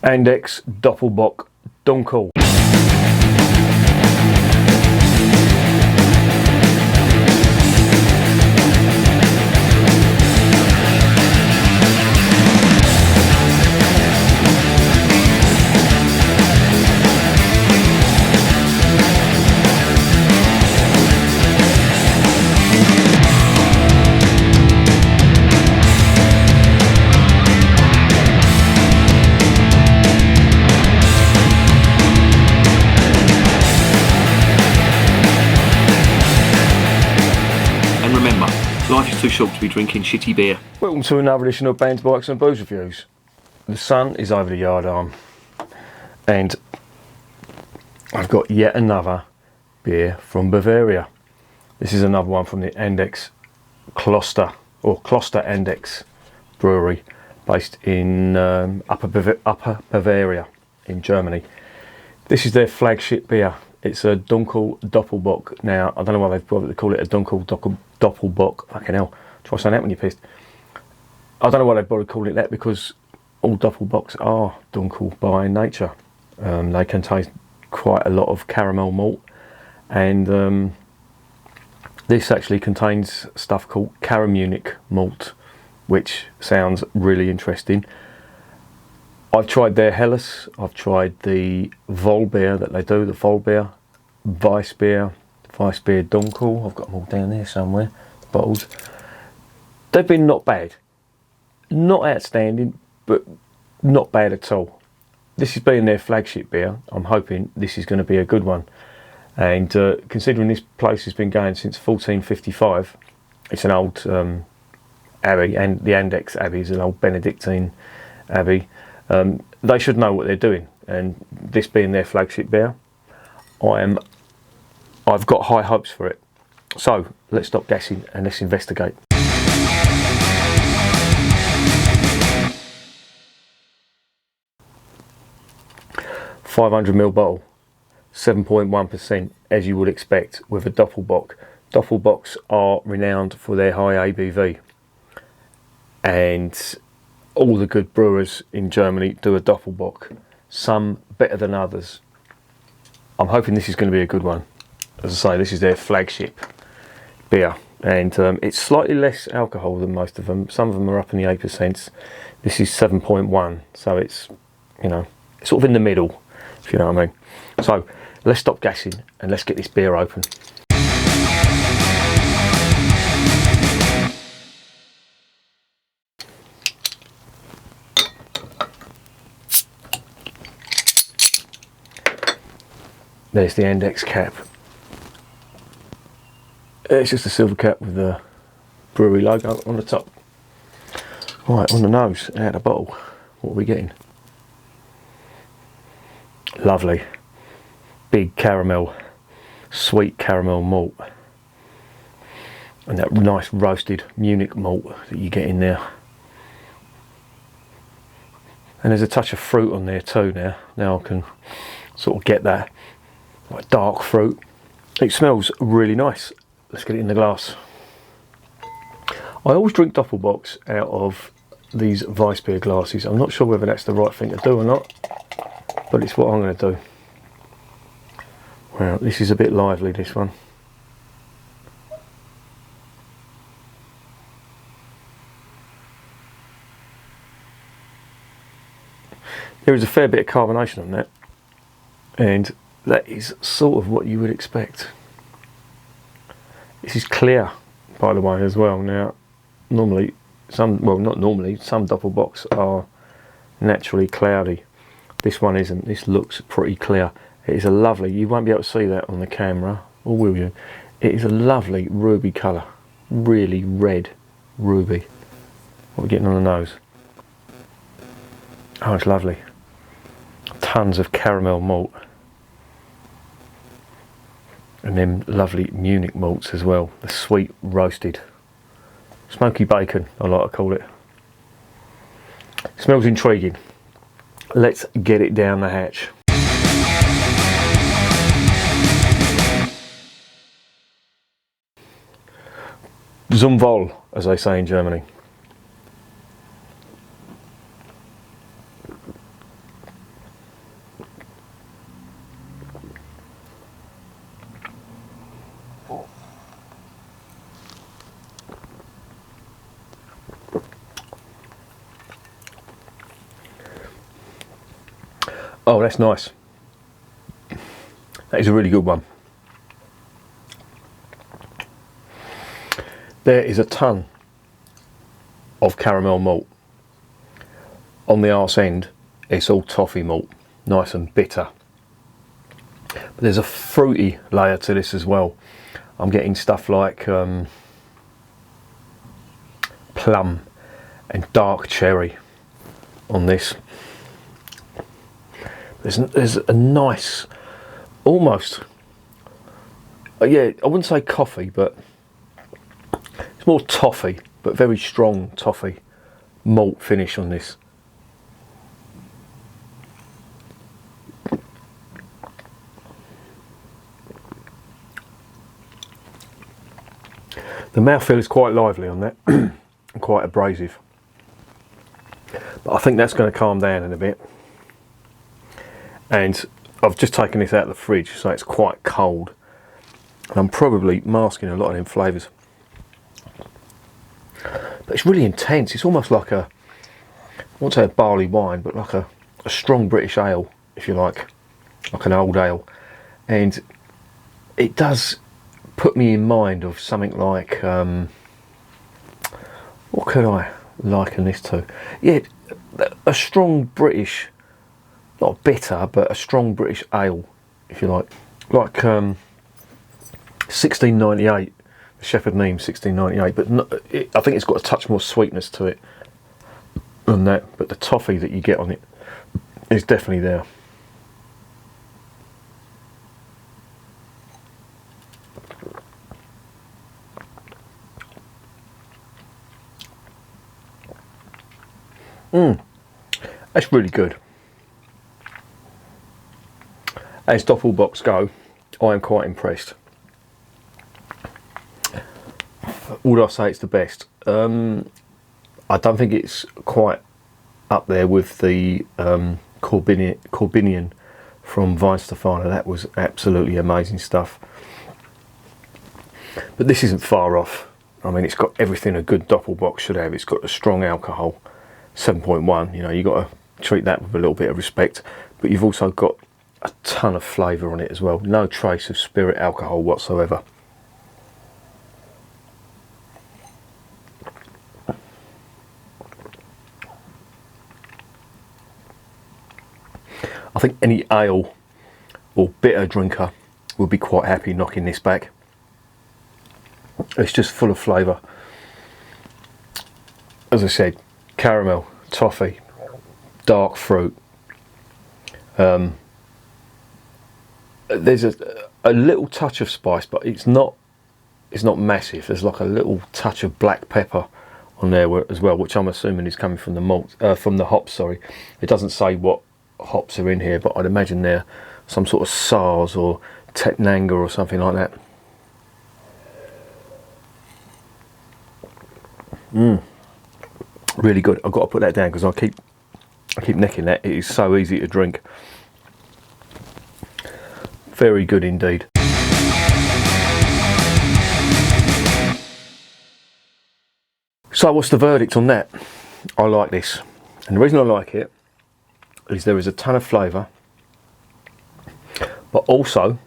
Andechs Dopplebock Dunkel. Remember, life is too short to be drinking shitty beer. Welcome to another edition of Bands, Bikes and Booze Reviews. The sun is over the yard arm and I've got yet another beer from Bavaria. This is another one from the Andechs Kloster, or Kloster Andechs Brewery, based in Upper Bavaria in Germany. This is their flagship beer. It's a Dunkel Doppelbock. Now, I don't know why they've probably call it a Dunkel Doppelbock. Fucking hell. Try saying that when you're pissed. I don't know why they've bothered calling it that, because all Doppelbocks are Dunkel by nature. They contain quite a lot of caramel malt, and this actually contains stuff called Caramunic malt, which sounds really interesting. I've tried their Helles, I've tried the Vol beer that they do, the Vol beer, Weiss beer Dunkel. I've got them all down there somewhere, bottles. They've been not bad. Not outstanding, but not bad at all. This has been their flagship beer. I'm hoping this is going to be a good one. And considering this place has been going since 1455, it's an old abbey, and the Andechs Abbey is an old Benedictine abbey. They should know what they're doing, and this being their flagship beer, I've got high hopes for it. So let's stop gassing and let's investigate. .500ml bottle, 7.1%, as you would expect with a Doppelbock. Doppelbocks are renowned for their high ABV, and all the good brewers in Germany do a Doppelbock, some better than others. I'm hoping this is going to be a good one. As I say, this is their flagship beer, and it's slightly less alcohol than most of them. Some of them are up in the 8%. This is 7.1, so it's, you know, sort of in the middle, if you know what I mean. So let's stop gassing and let's get this beer open. There's the Andechs cap. It's just a silver cap with the brewery logo on the top. Right, on the nose, out of the bottle, what are we getting? Lovely. Big caramel, sweet caramel malt. And that nice roasted Munich malt that you get in there. And there's a touch of fruit on there too now. Now I can sort of get that. Like dark fruit. It smells really nice. Let's get it in the glass. I always drink Doppelbocks out of these Weiss beer glasses. I'm not sure whether that's the right thing to do or not, but it's what I'm going to do. Wow, this is a bit lively, this one. There is a fair bit of carbonation on that, and that is sort of what you would expect. This is clear, by the way, as well. Now, normally, some Doppelbocks are naturally cloudy. This one isn't. This looks pretty clear. It is a lovely, you won't be able to see that on the camera, or will you? It is a lovely ruby colour. Really red ruby. What are we getting on the nose? Oh, it's lovely. Tons of caramel malt. And then lovely Munich malts as well, the sweet roasted smoky bacon, I like to call it. Smells intriguing. Let's get it down the hatch. Zum Wohl, as they say in Germany. Oh, that's nice. That is a really good one. There is a ton of caramel malt. On the arse end, it's all toffee malt, nice and bitter. But there's a fruity layer to this as well. I'm getting stuff like plum and dark cherry on this. There's a nice, almost, yeah, I wouldn't say coffee, but it's more toffee, but very strong toffee malt finish on this. The mouthfeel is quite lively on that, and quite abrasive. But I think that's going to calm down in a bit. And I've just taken this out of the fridge, so it's quite cold. And I'm probably masking a lot of them flavours. But it's really intense. It's almost like I won't say a barley wine, but like a strong British ale, if you like an old ale. And it does put me in mind of something like, what could I liken this to? Yeah, a strong British, not bitter, but a strong British ale, if you like 1698, the Shepherd Neame 1698, but I think it's got a touch more sweetness to it than that, but the toffee that you get on it is definitely there. That's really good. As Doppelbocks go, I am quite impressed. Would I say it's the best? I don't think it's quite up there with the Corbinian from Weihenstephaner. That was absolutely amazing stuff. But this isn't far off. I mean, it's got everything a good Doppelbock should have. It's got a strong alcohol, 7.1. You know, you've got to treat that with a little bit of respect. But you've also got a ton of flavour on it as well. No trace of spirit alcohol whatsoever. I think any ale or bitter drinker will be quite happy knocking this back. It's just full of flavour. As I said, caramel, toffee, dark fruit. There's a little touch of spice, but it's not massive. There's like a little touch of black pepper on there as well, which I'm assuming is coming from the malt, from the hops. Sorry, it doesn't say what hops are in here, but I'd imagine they're some sort of SARS or Tetnanga or something like that. Really good. I've got to put that down because I keep necking that. It is so easy to drink. Very good indeed. So what's the verdict on that? I like this, and the reason I like it is there is a ton of flavour, but also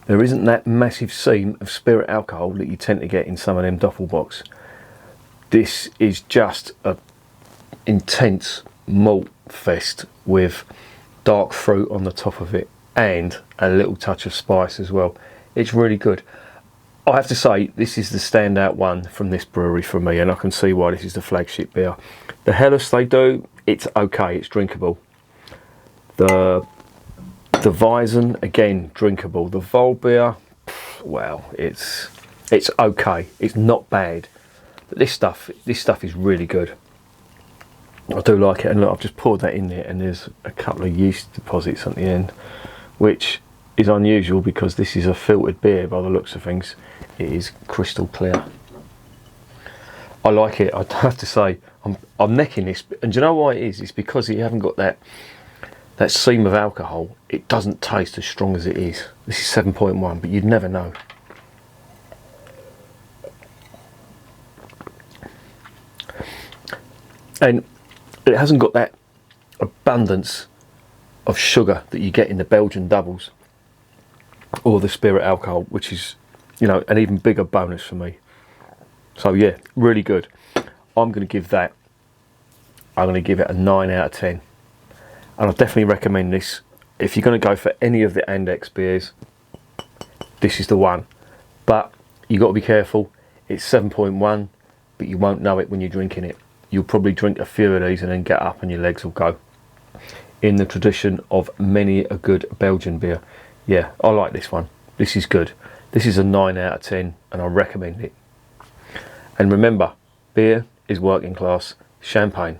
there isn't that massive seam of spirit alcohol that you tend to get in some of them Doppelbocks. This is just a intense malt fest with dark fruit on the top of it and a little touch of spice as well. It's really good. I have to say, this is the standout one from this brewery for me, and I can see why this is the flagship beer. The Helles they do, it's okay, it's drinkable. The Weizen, again, drinkable. The Vollbier, well, it's okay, it's not bad. But this stuff is really good. I do like it, and look, I've just poured that in there, and there's a couple of yeast deposits at the end, which is unusual because this is a filtered beer by the looks of things. It is crystal clear. I like it. I have to say, I'm necking this, and do you know why it is? It's because you haven't got that seam of alcohol. It doesn't taste as strong as it is. This is 7.1, but you'd never know. And it hasn't got that abundance of sugar that you get in the Belgian doubles or the spirit alcohol, which is, you know, an even bigger bonus for me. So yeah, really good. I'm going to give it a 9 out of 10. And I definitely recommend this. If you're going to go for any of the Andechs beers, this is the one. But you've got to be careful. It's 7.1, but you won't know it when you're drinking it. You'll probably drink a few of these and then get up and your legs will go. In the tradition of many a good Belgian beer. Yeah, I like this one. This is good. This is a 9 out of 10 and I recommend it. And remember, beer is working class champagne.